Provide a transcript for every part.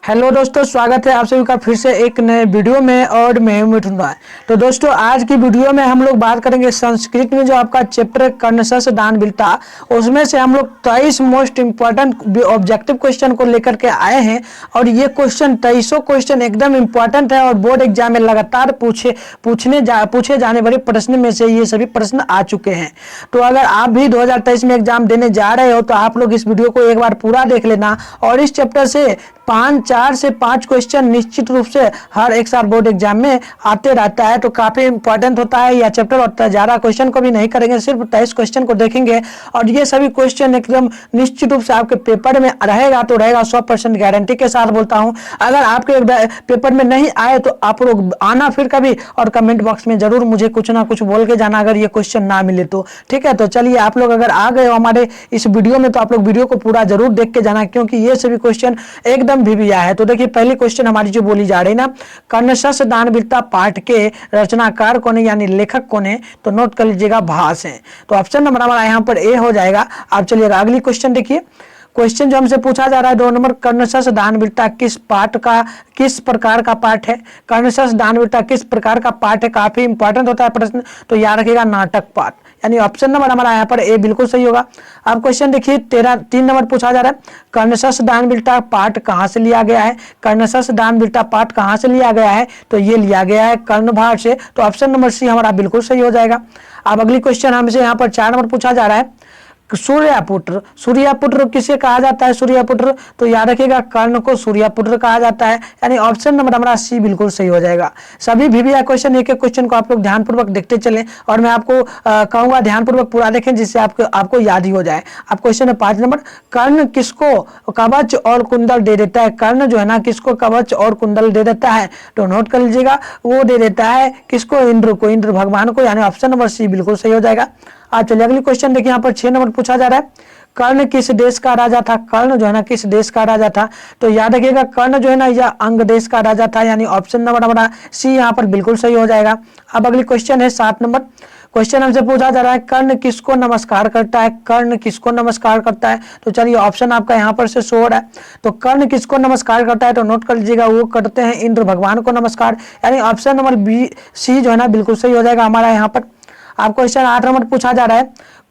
Hello दोस्तों, स्वागत है आप सभी का फिर से एक नए वीडियो में और मैं मिठुन भाई। तो दोस्तों, आज की वीडियो में हम लोग बात करेंगे संस्कृत में जो आपका चैप्टर कर्णशस्य दानवीरता, उसमें से हम लोग 23 मोस्ट इंपॉर्टेंट ऑब्जेक्टिव क्वेश्चन को लेकर के आए हैं। और ये क्वेश्चन 23 क्वेश्चन एकदम इंपॉर्टेंट है और बोर्ड एग्जाम में लगातार पूछे जाने वाले प्रश्न में से ये सभी प्रश्न आ चुके हैं। तो अगर आप भी 2023 में एग्जाम देने जा रहे हो तो आप लोग इस वीडियो को एक बार पूरा देख लेना। और इस चैप्टर से 4 से 5 क्वेश्चन निश्चित रूप से हर एक साल बोर्ड एग्जाम में आते रहता है, तो काफी इंपॉर्टेंट होता है यह चैप्टर। और ज्यादा क्वेश्चन को भी नहीं करेंगे, सिर्फ 23 क्वेश्चन को देखेंगे और ये सभी क्वेश्चन एकदम निश्चित रूप से आपके पेपर में रहेगा तो रहेगा, 100% गारंटी के साथ बोलता हूं। अगर आपके पेपर में नहीं आए तो आप लोग आना फिर कभी और कमेंट बॉक्स में जरूर मुझे कुछ ना कुछ बोल के जाना अगर ये क्वेश्चन ना मिले तो। ठीक है, तो चलिए आप लोग अगर आ गए हो हमारे इस वीडियो में तो आप लोग वीडियो को पूरा जरूर देख के जाना, क्योंकि ये सभी क्वेश्चन एकदम भी आया है। तो देखिए, पहली क्वेश्चन हमारी जो बोली जा रही है ना, कर्णशस्य दानवीरता पाठ के रचनाकार कौन है यानी लेखक कौन है, तो नोट कर लीजिएगा भास है। तो ऑप्शन नंबर हमारा यहाँ पर ए हो जाएगा। आप चलिए अगली क्वेश्चन देखिए। क्वेश्चन जो हमसे पूछा जा रहा है 2 नंबर, कर्णशस्य दानवीरता किस प्रकार का पाठ है। कर्णशस्य दानवीरता किस प्रकार का पाठ है, काफी इंपॉर्टेंट होता है प्रश्न, तो याद रखिएगा नाटक पाठ, यानी ऑप्शन नंबर हमारा यहाँ पर ए बिल्कुल सही होगा। अब क्वेश्चन देखिए 3 नंबर पूछा जा रहा है, कर्णशस्य दानवीरता पाठ कहाँ से लिया गया है। कर्णशस्य दानवीरता पाठ कहाँ से लिया गया है, तो ये लिया गया है कर्णभार से, तो ऑप्शन नंबर सी हमारा बिल्कुल सही हो जाएगा। अब अगली क्वेश्चन हमसे यहाँ पर 4 नंबर पूछा जा रहा है, सूर्यपुत्र। सूर्यपुत्र किसे कहा जाता है सूर्यपुत्र, तो याद रखिएगा कर्ण को सूर्यपुत्र कहा जाता है, यानी ऑप्शन नंबर हमारा सी बिल्कुल सही हो जाएगा। सभी वीवीआई क्वेश्चन एक क्वेश्चन को आप लोग ध्यानपूर्वक देखते चलें और मैं आपको कहूंगा ध्यानपूर्वक पूरा देखें जिससे आपको याद ही हो जाए। अब क्वेश्चन है 5 नंबर, कर्ण किसको कवच और कुंडल दे देता है। कर्ण जो है ना किसको कवच और कुंडल दे देता है, तो नोट कर लीजिएगा वो दे देता है किसको, इंद्र को, इंद्र भगवान को, यानी ऑप्शन नंबर सी बिल्कुल सही हो जाएगा। आज चलिए अगली क्वेश्चन देखिए, यहाँ पर 6 नंबर पूछा जा रहा है, कर्ण किस देश का राजा था। कर्ण जो है ना किस देश का राजा था, तो याद रखिएगा कर्ण जो है ना यह अंग देश का राजा था, यानी ऑप्शन नंबर हमारा सी यहाँ पर बिल्कुल सही हो जाएगा। अब अगली क्वेश्चन है 7 नंबर। क्वेश्चन हमसे पूछा जा रहा है, कर्ण किसको नमस्कार करता है। कर्ण किसको नमस्कार करता है, तो चलिए ऑप्शन आपका यहाँ पर से शो हो रहा है, तो कर्ण किसको नमस्कार करता है, तो नोट कर लीजिएगा वो करते हैं इंद्र भगवान को नमस्कार, यानी ऑप्शन नंबर बी सी जो है ना बिल्कुल सही हो जाएगा हमारा यहाँ पर। अब क्वेश्चन 8 नंबर पूछा जा रहा है,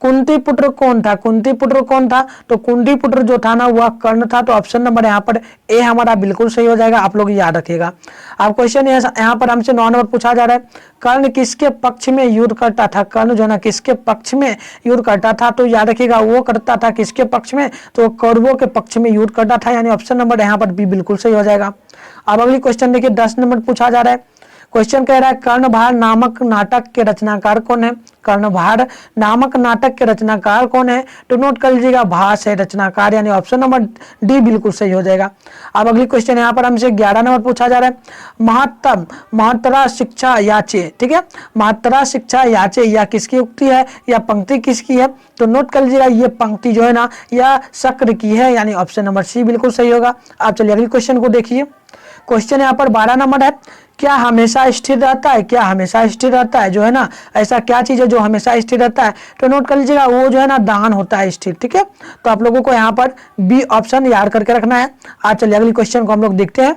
कुंती पुत्र कौन था। कुंती पुत्र कौन था, तो कुंती पुत्र जो था ना वह कर्ण था, तो ऑप्शन नंबर यहाँ पर ए हमारा बिल्कुल सही हो जाएगा, आप लोग याद रखिएगा। अब क्वेश्चन यहाँ पर हमसे 9 नंबर पूछा जा रहा है, कर्ण किसके पक्ष में युद्ध करता था। कर्ण जो है ना किसके पक्ष में युद्ध करता था, तो याद रखिएगा वो करता था किसके पक्ष में, तो कौरवों के पक्ष में युद्ध करता था, यानी ऑप्शन नंबर यहाँ पर बी बिल्कुल सही हो जाएगा। अब अगली क्वेश्चन देखिए 10 नंबर पूछा जा रहा है, क्वेश्चन कह रहा है कर्णभार नामक नाटक के रचनाकार कौन है। कर्णभार नामक नाटक के रचनाकार कौन है, तो नोट कर लीजिएगा भास है रचनाकार, यानी ऑप्शन नंबर डी बिल्कुल सही हो जाएगा। अब अगली क्वेश्चन यहाँ पर हमसे 11 नंबर पूछा जा रहा है, महत्तरा शिक्षा याचे। ठीक है, महत्तरा शिक्षा याचे या किसकी उक्ति है या पंक्ति किसकी है, तो नोट कर लीजिएगा ये पंक्ति जो है ना यह शक्र की है, यानी ऑप्शन नंबर सी बिल्कुल सही होगा। आप चलिए अगली क्वेश्चन को देखिए। क्वेश्चन यहाँ पर 12 नंबर है, क्या हमेशा स्थिर रहता है। क्या हमेशा स्थिर रहता है, जो है ना ऐसा क्या चीज है जो हमेशा स्थिर रहता है, तो नोट कर लीजिएगा वो जो है ना दान होता है स्थिर। ठीक है, तो आप लोगों को यहाँ पर बी ऑप्शन याद करके रखना है। आज चलिए अगली क्वेश्चन को हम लोग देखते हैं।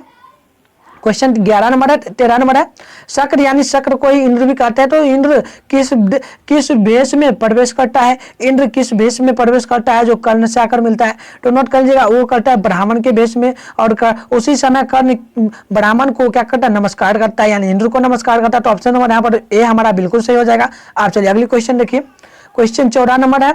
क्वेश्चन 11 नंबर है 13 नंबर है, शक्र यानी शक्र को ही इंद्र भी कहते हैं, तो इंद्र किस भेष में प्रवेश करता है। इंद्र किस भेष में प्रवेश करता है जो कर्ण से आकर मिलता है, तो नोट कर लीजिएगा वो करता है ब्राह्मण के भेष में, और उसी समय कर्ण ब्राह्मण को क्या करता है, नमस्कार करता है, यानी इंद्र को नमस्कार करता है, तो ऑप्शन नंबर यहाँ पर ए हमारा बिल्कुल सही हो जाएगा। आप चलिए अगली क्वेश्चन देखिए। क्वेश्चन 14 नंबर है,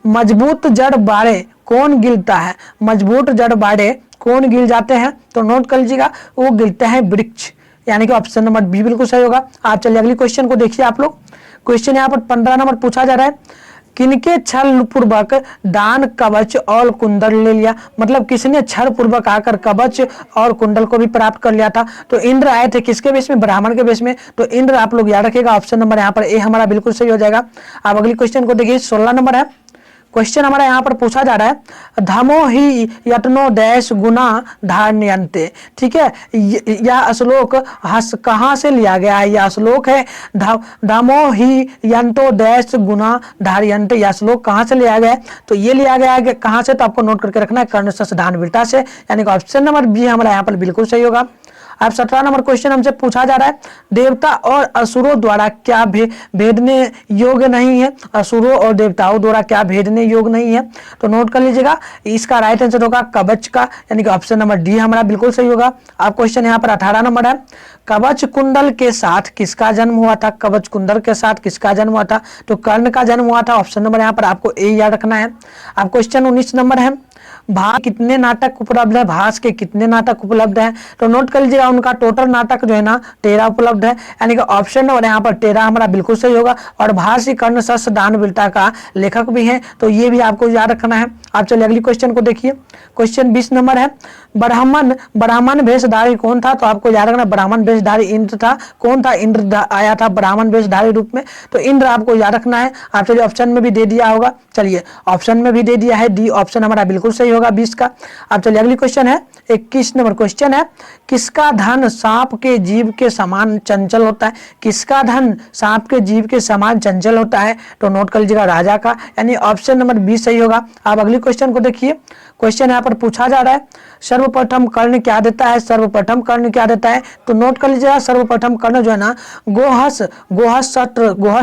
मजबूत जड़ बाड़े कौन गिरता है। मजबूत जड़ बाड़े कौन गिर जाते हैं, तो नोट कर लीजिएगा वो गिरते हैं वृक्ष, यानी कि ऑप्शन नंबर बी बिल्कुल सही होगा। आप चलिए अगली क्वेश्चन को देखिए आप लोग। क्वेश्चन यहाँ पर 15 नंबर पूछा जा रहा है, किनके छल पूर्वक दान कवच और कुंडल ले लिया। मतलब किसने छल पूर्वक आकर कवच और कुंडल को भी प्राप्त कर लिया था, तो इंद्र आए थे किसके वेश में, ब्राह्मण के वेश में, तो इंद्र आप लोग याद रखिएगा, ऑप्शन नंबर यहाँ पर ए हमारा बिल्कुल सही हो जाएगा। अब अगली क्वेश्चन को देखिए 16 नंबर है। क्वेश्चन हमारा यहाँ पर पूछा जा रहा है धमो ही यत्नो डैश गुना धार्यन्ते। ठीक है, यह श्लोक कहाँ से लिया गया है? यह श्लोक है धमो ही यंतो डैश गुना धार्यन्ते। यह श्लोक कहाँ से लिया गया है? तो ये लिया गया है कहाँ से? तो आपको नोट करके रखना है कर्णशश दानवीरता से, यानी कि ऑप्शन नंबर बी हमारा यहाँ पर बिल्कुल सही होगा। अब 17 नंबर क्वेश्चन हमसे पूछा जा रहा है देवता और असुरों द्वारा क्या भेदने योग्य नहीं है? असुरों और देवताओं द्वारा क्या भेदने योग्य नहीं है? तो नोट कर लीजिएगा, इसका राइट आंसर होगा कवच का, यानी कि ऑप्शन नंबर डी हमारा बिल्कुल सही होगा। अब क्वेश्चन यहाँ पर 18 नंबर है कवच कुंडल के साथ किसका जन्म हुआ था? कवच कुंडल के साथ किसका जन्म हुआ था? तो कर्ण का जन्म हुआ था। ऑप्शन नंबर यहाँ पर आपको ए याद रखना है। अब क्वेश्चन 19 नंबर है भास कितने नाटक उपलब्ध है? भास के कितने नाटक उपलब्ध है? तो नोट कर लीजिएगा उनका टोटल नाटक जो है ना 13 उपलब्ध है, यानी कि ऑप्शन नंबर यहाँ पर 13 हमारा बिल्कुल सही होगा। और भास ही कर्णशश दानवीरता का लेखक भी है, तो ये भी आपको याद रखना है। आप चलिए अगली क्वेश्चन को देखिए। क्वेश्चन 20 नंबर है ब्राह्मण वेशधारी कौन था? तो आपको याद रखना ब्राह्मण वेशधारी इंद्र था। कौन था? इंद्र आया था ब्राह्मण वेशधारी रूप में, तो इंद्र आपको याद रखना है। आप चलिए ऑप्शन में भी दे दिया होगा, चलिए ऑप्शन में भी दे दिया है, डी ऑप्शन हमारा बिल्कुल सही होगा 20 का। अब चलिए अगली क्वेश्चन है 21 नंबर क्वेश्चन है किसका धन सांप के जीव के समान चंचल होता है? किसका धन सांप के जीव के समान चंचल होता है? तो नोट कर लीजिएगा राजा का, यानी ऑप्शन नंबर 20 सही होगा। आप अगली क्वेश्चन को देखिए। क्वेश्चन यहाँ पर पूछा जा रहा है सर्वप्रथम कर्ण क्या देता है? सर्वप्रथम कर्ण क्या देता है? तो नोट कर लीजिएगा सर्वप्रथम कर्ण जो है ना गोहस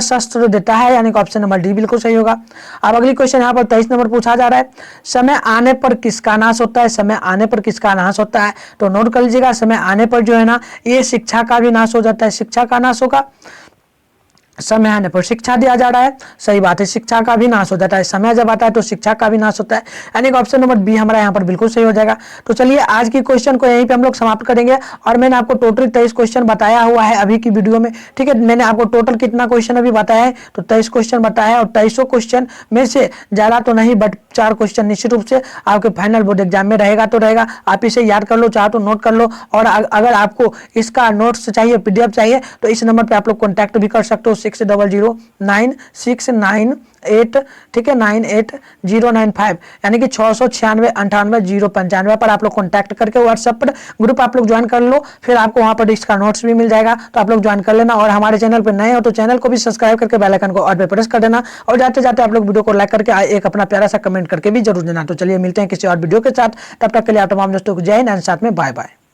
शस्त्र देता है, यानी कि ऑप्शन नंबर डी बिल्कुल सही होगा। अब अगली क्वेश्चन यहाँ पर 23 नंबर पूछा जा रहा है समय आने पर किसका नाश होता है? समय आने पर किसका नाश होता है? तो नोट कर लीजिएगा समय आने पर जो है ना ये शिक्षा का भी नाश हो जाता है, शिक्षा का नाश होगा। समय आने पर शिक्षा दिया जा रहा है, सही बात है, शिक्षा का भी नाश हो जाता है। समय जब आता है तो शिक्षा का भी नाश होता है, यानी कि ऑप्शन नंबर बी हमारा यहाँ पर बिल्कुल सही हो जाएगा। तो चलिए आज की क्वेश्चन को यहीं पे हम लोग समाप्त करेंगे। और मैंने आपको टोटल 23 क्वेश्चन बताया हुआ है अभी की वीडियो में। ठीक है, मैंने आपको टोटल कितना क्वेश्चन अभी बताया है? तो 23 क्वेश्चन बताया है, और 23 क्वेश्चन में से ज्यादा तो नहीं बट 4 क्वेश्चन निश्चित रूप से आपके फाइनल बोर्ड एग्जाम में रहेगा तो रहेगा। आप इसे याद कर लो, चाहे तो नोट कर लो। और अगर आपको इसका नोट्स चाहिए, PDF चाहिए, तो इस नंबर पर आप लोग कॉन्टैक्ट भी कर सकते हो 60096968, ठीक है 98095, यानी कि 696 98 095 पर आप लोग कॉन्टैक्ट करके व्हाट्सएप पर ग्रुप आप लोग ज्वाइन कर लो। फिर आपको वहां पर इसका नोट्स भी मिल जाएगा, तो आप लोग ज्वाइन कर लेना। और हमारे चैनल पर नए हो तो चैनल को भी सब्सक्राइब करके बेल आइकन को ऑल पे प्रेस कर देना। और जाते जाते आप लोग वीडियो को लाइक करके एक अपना प्यारा सा कमेंट करके भी जरूर देना। तो चलिए मिलते हैं किसी और वीडियो के साथ, तब तक के लिए आप तमाम दोस्तों को जय हिंद, साथ में बाय बाय।